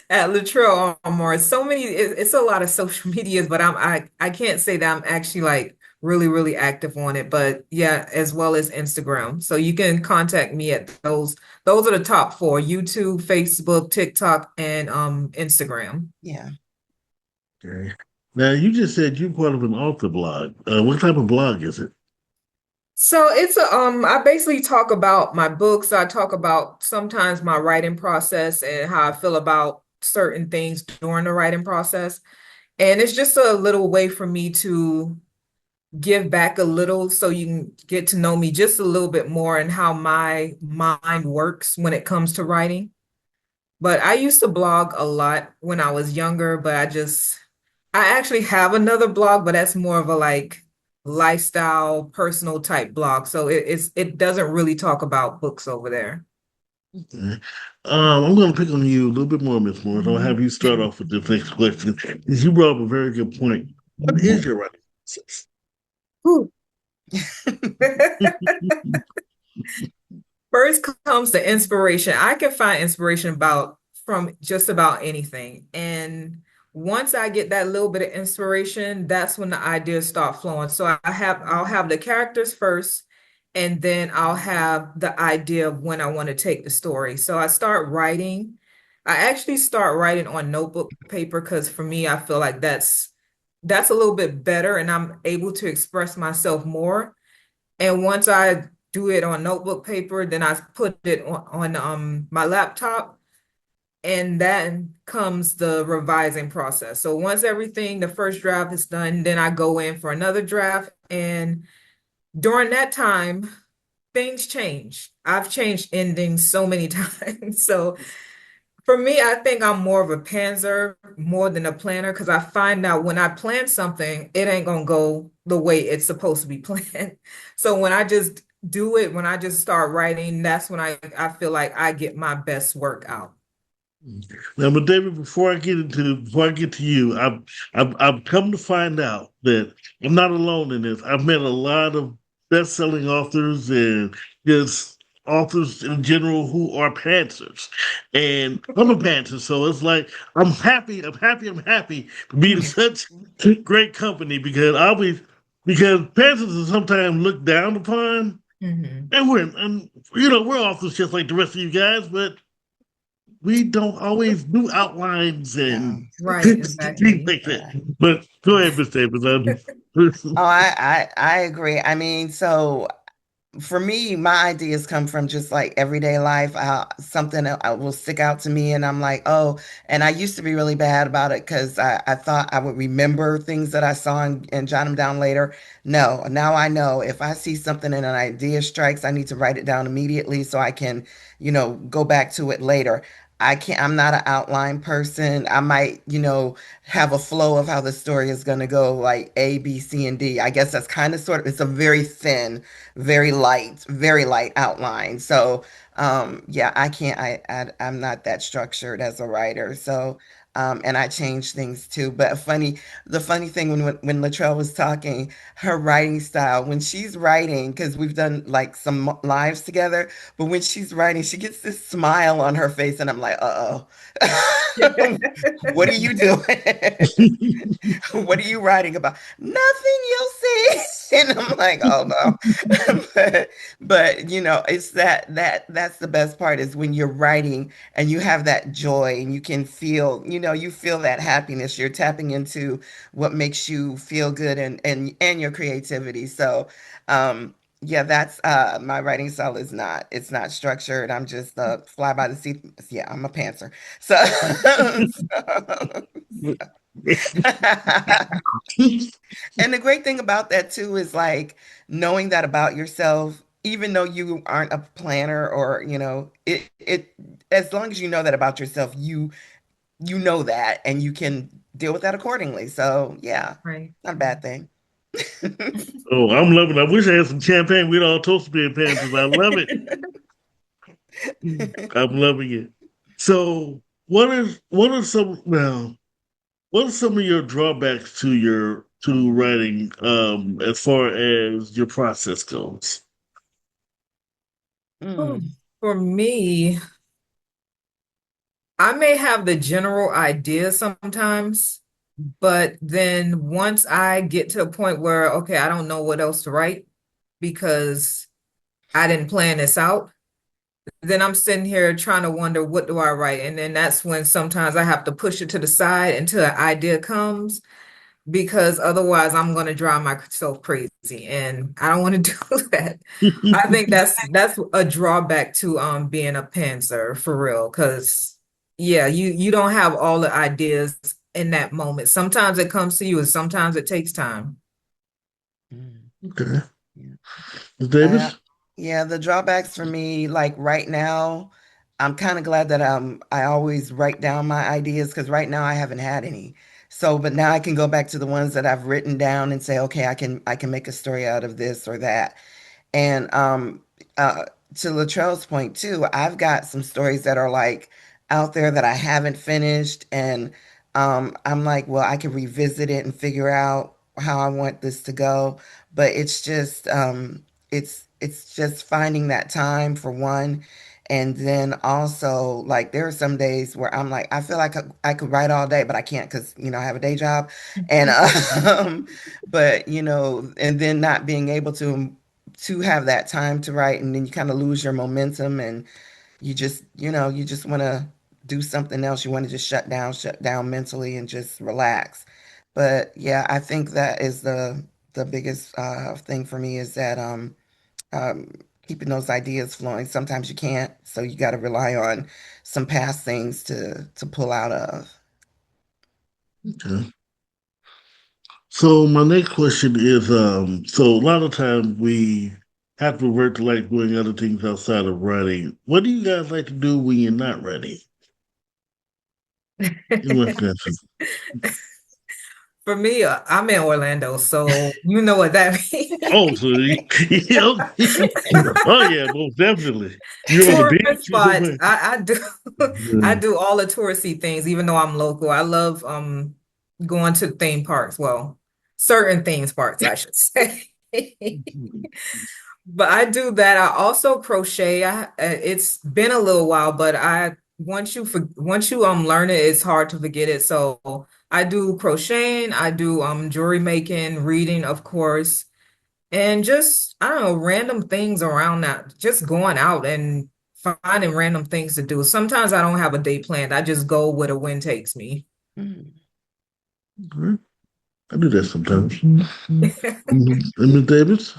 at Latrell Almore. So many, it's a lot of social medias, but I can't say that I'm actually like really, really active on it. But yeah, as well as Instagram. So you can contact me at those. Those are the top four: YouTube, Facebook, TikTok, and Instagram. Yeah. Okay. Now you just said you're part of an author blog. What type of blog is it? So it's I basically talk about my books. I talk about sometimes my writing process and how I feel about certain things during the writing process. And it's just a little way for me to give back a little so you can get to know me just a little bit more and how my mind works when it comes to writing. But I used to blog a lot when I was younger, but I actually have another blog, but that's more of a like lifestyle, personal type blog. So it doesn't really talk about books over there. Okay. I'm going to pick on you a little bit more, Miss Morris. I'll have you start off with the next question. Because you brought up a very good point. What is your writing process? Whew. First comes the inspiration. I can find inspiration about from just about anything. And once I get that little bit of inspiration, that's when the ideas start flowing. So I'll have the characters first, and then I'll have the idea of when I want to take the story. So I start writing. I actually start writing on notebook paper because for me, I feel like that's a little bit better and I'm able to express myself more. And once I do it on notebook paper, then I put it on my laptop. and then comes the revising process. So once everything, the first draft is done, then I go in for another draft. And during that time, things change. I've changed endings so many times. So for me, I think I'm more of a pantser more than a planner because I find out when I plan something, it ain't gonna go the way it's supposed to be planned. So when I just do it, when I just start writing, that's when I feel like I get my best work out. Now, but David, before I get to you, I've come to find out that I'm not alone in this. I've met a lot of best-selling authors and just authors in general who are pantsers, and I'm a pantser, so it's like I'm happy to be in such great company because pantsers are sometimes looked down upon, Mhm. and we're authors just like the rest of you guys, but we don't always do outlines No. and Right, things exactly. like Yeah. that. But go ahead, Miss Davis. Oh, I agree. I mean, so for me, my ideas come from just like everyday life. Something that will stick out to me, and I'm like, oh, and I used to be really bad about it because I thought I would remember things that I saw and jot them down later. No, now I know if I see something and an idea strikes, I need to write it down immediately so I can, go back to it later. I'm not an outline person. I might, have a flow of how the story is going to go, like A, B, C, and D. I guess that's kind of sort of, it's a very thin, very light outline. So, yeah, I can't, I'm not that structured as a writer. So, and I change things too. But the funny thing when Latrell was talking, her writing style, when she's writing, because we've done like some lives together, but when she's writing, she gets this smile on her face, and I'm like, uh-oh. What are you doing? What are you writing about? Nothing, you'll see. And I'm like, oh no. But it's that's the best part is when you're writing and you have that joy and you can feel, you feel that happiness. You're tapping into what makes you feel good and your creativity. So yeah, that's my writing style is not, it's not structured. I'm just fly by the seat. Yeah, I'm a pantser. So, and the great thing about that too is like knowing that about yourself, even though you aren't a planner or, it as long as you know that about yourself, you know that and you can deal with that accordingly. So yeah, Right. not a bad thing. Oh, I'm loving it. I wish I had some champagne. We'd all toast to being Panthers. I love it. I'm loving it. So, what are some of your drawbacks to your to writing as far as your process goes? Mm, For me, I may have the general idea sometimes, but then once I get to a point where, okay, I don't know what else to write because I didn't plan this out, then I'm sitting here trying to wonder, what do I write? And then that's when sometimes I have to push it to the side until an idea comes because otherwise I'm going to drive myself crazy and I don't want to do that. I think that's a drawback to being a pantser for real because yeah, you don't have all the ideas in that moment. Sometimes it comes to you and sometimes it takes time. mm, Okay, yeah. Ms. Uh, Davis. yeah, the drawbacks for me, like right now, I'm kind of glad that I always write down my ideas because right now I haven't had any. So, but now I can go back to the ones that I've written down and say, okay, I can make a story out of this or that. And uh, to Latrell's point too, I've got some stories that are like out there that I haven't finished, and I'm like, well, I can revisit it and figure out how I want this to go. But it's just finding that time for one, and then also like there are some days where I'm like, I feel like I could write all day, but I can't because I have a day job, and but and then not being able to have that time to write and then you kind of lose your momentum and you just want to do something else. You want to just shut down mentally and just relax. But yeah, I think that is the biggest thing for me is that um keeping those ideas flowing. Sometimes you can't, so you got to rely on some past things to pull out of. Okay. So my next question is, so a lot of times we have to revert to like doing other things outside of writing. What do you guys like to do when you're not writing? In Wisconsin. For me, I'm in Orlando, so you know what that Oh, means. so oh yeah, most definitely. You're on the Tourist beach or spots. somewhere? I do I Yeah. do all the touristy things, even though I'm local. I love going to theme parks. Well, certain theme parks, I should say. But I do that. I also crochet. It's been a little while, but I once you learn it, it's hard to forget it. So I do crocheting, I do jewelry making, reading, of course, and just I don't know, random things around that. Just going out and finding random things to do. Sometimes I don't have a day planned. I just go where the wind takes me. Mm. Mhm. I do that sometimes. And Miss Davis?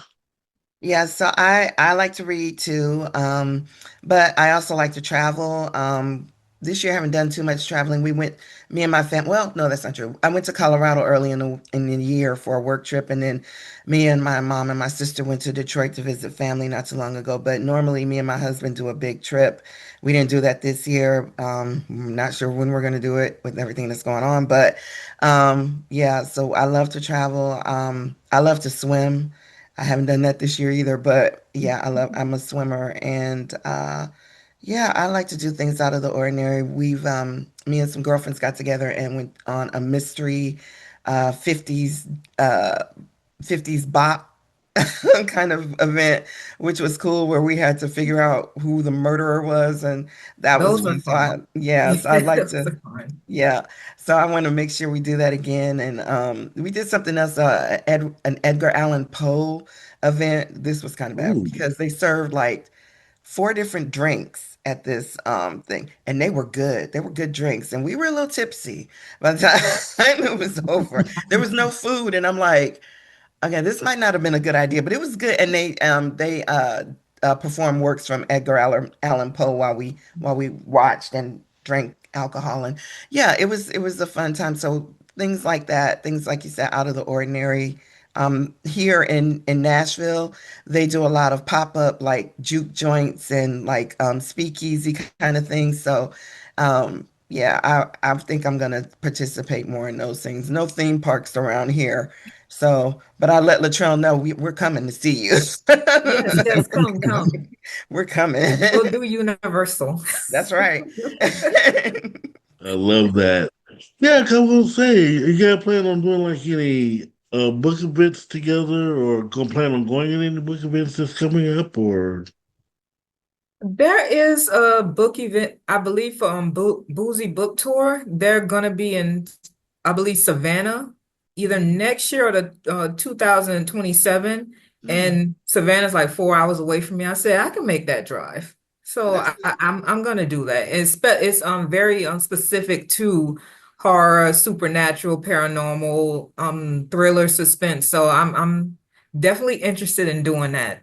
Yeah, so I like to read too, but I also like to travel. This year I haven't done too much traveling. We went, me and my family. Well, no, that's not true. I went to Colorado early in the year for a work trip, and then me and my mom and my sister went to Detroit to visit family not too long ago. But normally, me and my husband do a big trip. We didn't do that this year. I'm not sure when we're going to do it with everything that's going on, but yeah. So I love to travel. I love to swim. I haven't done that this year either, but yeah, I'm a swimmer and yeah, I like to do things out of the ordinary. Me and some girlfriends got together and went on a mystery 50s uh 50s bop kind of event, which was cool, where we had to figure out who the murderer was, and that was Those are fun. So fun. I'd like Those to, are fun. yeah. So I want to make sure we do that again. And we did something else, an Edgar Allan Poe event. This was kind of bad Ooh. because they served like four different drinks at this thing, and they were good. They were good drinks, and we were a little tipsy by the time it was over. There was no food, and I'm like, okay, this might not have been a good idea, but it was good, and they performed works from Allan Poe while we watched and drank alcohol, and yeah, it was a fun time. So things like that, things like you said, out of the ordinary. Here in Nashville, they do a lot of pop-up like juke joints and like speakeasy kind of things. So yeah, I think I'm gonna participate more in those things. No theme parks around here. So, but I let Latrell know we're coming to see you. Yes, yes, come, come. We're coming. We'll do Universal. That's right. I love that. Yeah, 'cause I was gonna say, you got plan on doing like any book events together, or gonna plan on going in any book events that's coming up, or There is a book event, I believe, for Boozy Book Tour. They're gonna be in, I believe, Savannah, either next year or the 2027. Mm, And Savannah's like 4 hours away from me. I said I can make that drive, so that's good. I'm gonna do that. It's very specific to horror, supernatural, paranormal, thriller, suspense. So I'm definitely interested in doing that.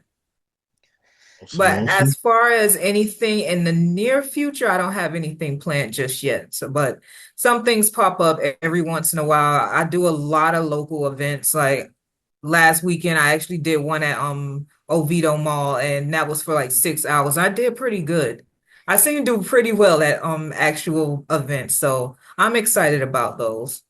awesome, But awesome. as far as anything in the near future, I don't have anything planned just yet. So, but some things pop up every once in a while. I do a lot of local events. Like last weekend, I actually did one at Oviedo Mall, and that was for like 6 hours. I did pretty good. I seem to do pretty well at actual events. So I'm excited about those.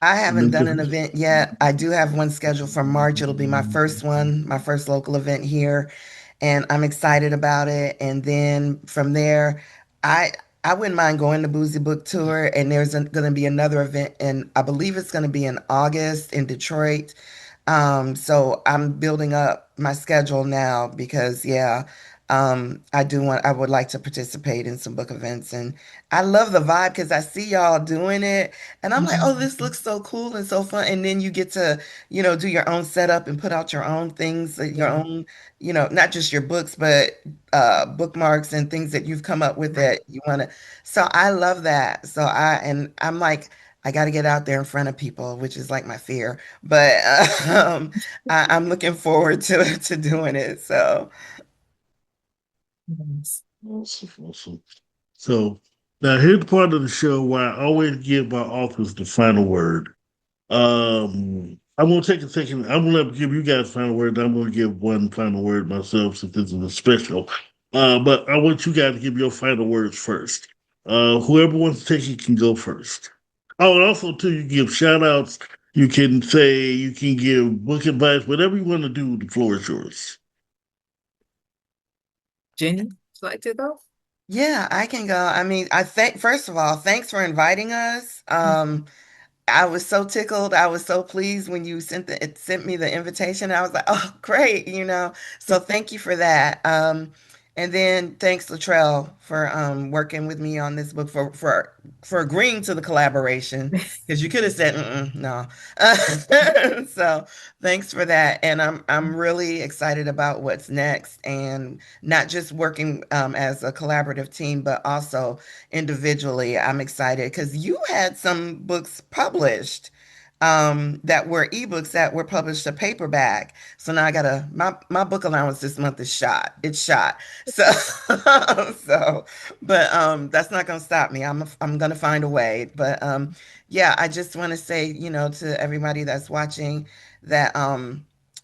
I haven't done an event yet. I do have one scheduled for March. It'll be my first one, my first local event here, and I'm excited about it. And then from there, I I wouldn't mind going to Boozy Book Tour. And there's going to be another event, and I believe it's going to be in August in Detroit. So I'm building up my schedule now because yeah, I would like to participate in some book events, and I love the vibe because I see y'all doing it, and I'm like, oh, this looks so cool and so fun. And then you get to, do your own setup and put out your own things, your Yeah, own, not just your books, but bookmarks and things that you've come up with right. that you want to. So I love that. So I'm like, I got to get out there in front of people, which is like my fear. But I'm looking forward to doing it. So Yes. Awesome, awesome. So now here's the part of the show where I always give our authors the final word. I'm gonna take a second. I'm gonna give you guys final word. I'm gonna give one final word myself since this is a special. But I want you guys to give your final words first. Whoever wants to take it can go first. Oh, and also too, you give shout outs. You can give book advice, whatever you want to do. The floor is yours. Jenny, would you like to go? yeah, I can go. I mean, I think first of all, thanks for inviting us. I was so tickled. I was so pleased when you sent me the invitation. I was like, oh, great, So thank you for that. And then thanks, Latrell, for working with me on this book for agreeing to the collaboration because you could have said, no. So thanks for that. And I'm really excited about what's next and not just working as a collaborative team, but also individually. I'm excited because you had some books published that were ebooks that were published a paperback. So now I gotta my book allowance this month is shot. It's shot. So so but that's not gonna stop me. I'm gonna find a way. But yeah, I just want to say, to everybody that's watching that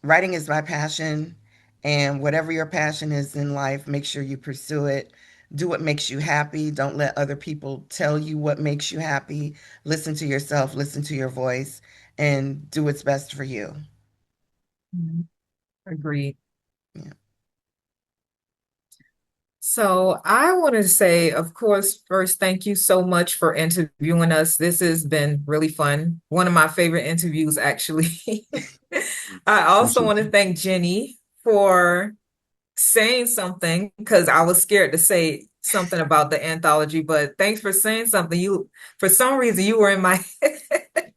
writing is my passion. And whatever your passion is in life, make sure you pursue it. Do what makes you happy. Don't let other people tell you what makes you happy. Listen to yourself, listen to your voice, and do what's best for you. Mhm. Agreed. Yeah. So I want to say, of course, first, thank you so much for interviewing us. This has been really fun. One of my favorite interviews, actually. I also want to thank Jenny for saying something because I was scared to say something about the anthology, but thanks for saying something. For some reason, you were in my head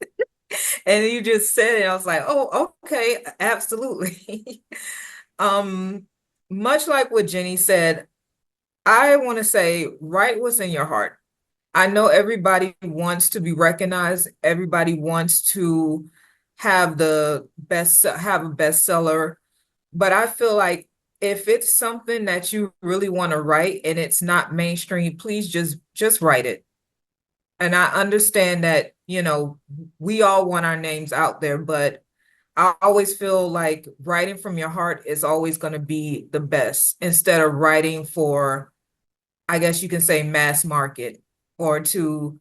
and you just said it. I was like, oh, okay, absolutely. Um, much like what Jenny said, I want to say, write what's in your heart. I know everybody wants to be recognized. Everybody wants to have a bestseller, but I feel like if it's something that you really want to write and it's not mainstream, please just write it. And I understand that, we all want our names out there, but I always feel like writing from your heart is always going to be the best instead of writing for, I guess you can say, mass market or to,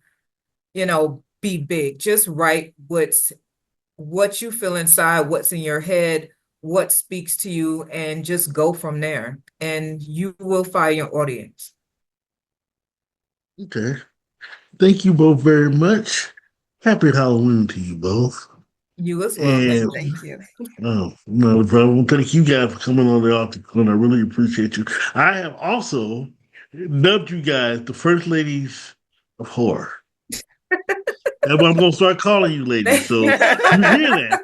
be big. Just write what you feel inside, what's in your head, what speaks to you, and just go from there. And you will find your audience. Okay. Thank you both very much. Happy Halloween to you both. You as well. Thank And you. Thank you. no problem. Thank you guys for coming on the article, and I really appreciate you. I have also dubbed you guys the first ladies of horror. That's what I'm gonna start calling you ladies. So you hear that?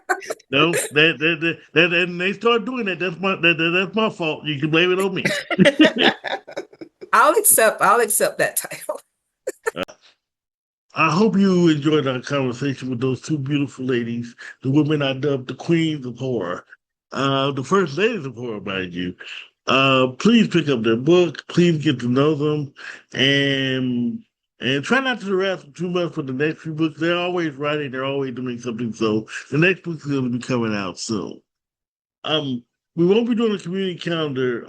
No, and they start doing that. That's my fault. You can blame it on me. I'll accept that title. I hope you enjoyed our conversation with those two beautiful ladies, the women I dubbed the queens of horror, the first ladies of horror, mind you. Please pick up their book. Please get to know them, and and try not to harass them too much for the next few books. They're always writing. They're always doing something. So the next book is going to be coming out soon. Um, we won't be doing a community calendar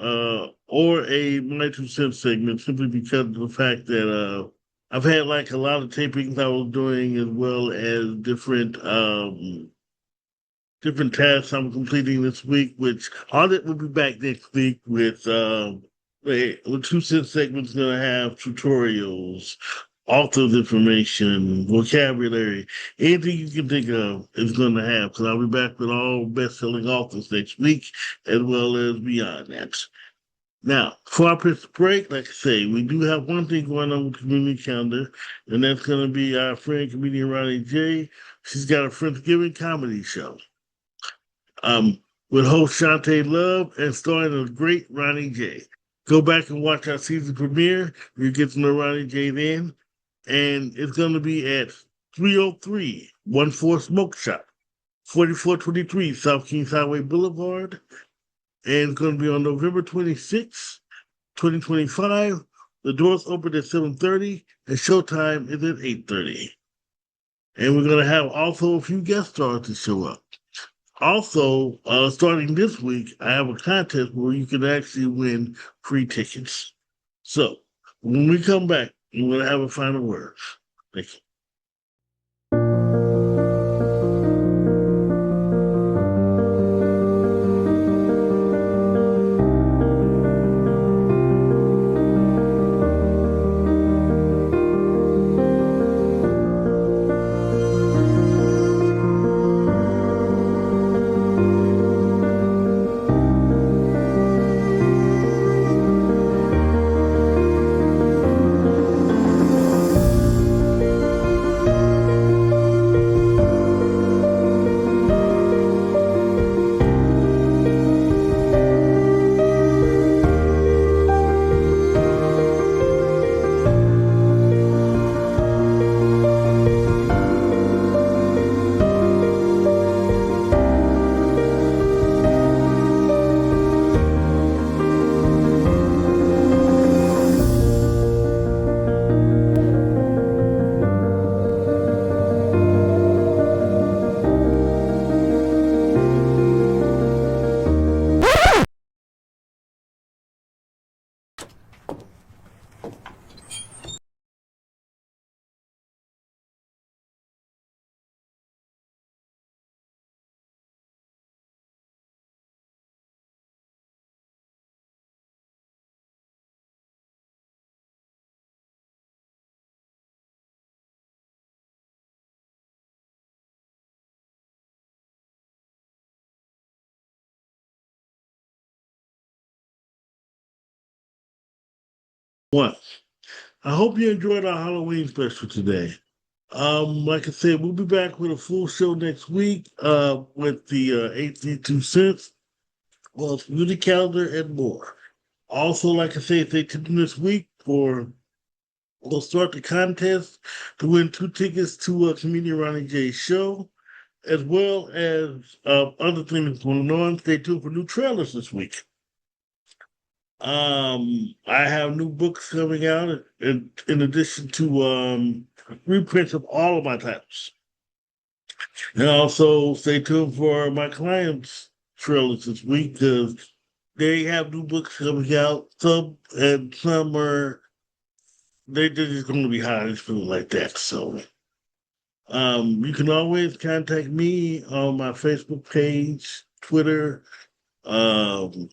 or a My Two Cents segment simply because of the fact that I've had like a lot of tapings I was doing as well as different tasks I'm completing this week, which Audit will be back next week with Two Cents segment's gonna have tutorials, authors information, vocabulary, anything you can think of is gonna have because I'll be back with all best-selling authors next week as well as beyond that. Now, before I press the break, like I say, we do have one thing going on with Community Calendar, and that's going to be our friend comedian Ronnie J. She's got a Friendsgiving comedy show um, with host Shantae Love and starring the great Ronnie J. Go back and watch our season premiere. You get to know Ronnie J then. And it's going to be at 30314 Smoke Shop, 4423 South Kings Highway Boulevard. And it's going to be on November 26th, 2025. The doors open at 7:30 and showtime is at 8:30. And we're going to have also a few guest stars to show up. Also, starting this week, I have a contest where you can actually win free tickets. So when we come back, we're going to have a final word. Thank you. One, I hope you enjoyed our Halloween special today. Like I said, we'll be back with a full show next week with the 82 cents, well, community calendar, and more. Also, like I said, stay tuned this week for we'll start the contest to win 2 tickets to a comedian Ronnie J show, as well as other things going on. Stay tuned for new trailers this week. I have new books coming out in addition to reprints of all of my titles. And also stay tuned for my clients' trailers this week because they have new books coming out. Some are they're just going to be hot and feeling like that. So you can always contact me on my Facebook page, Twitter,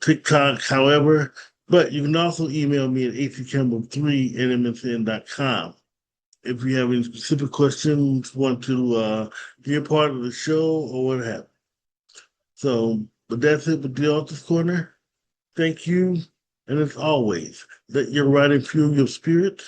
TikTok, however. But you can also email me at accampbell3@msn.com. If you have any specific questions, want to be a part of the show or what have you. So, but that's it with the Author's Corner. Thank you. And as always, let your writing fuel your spirit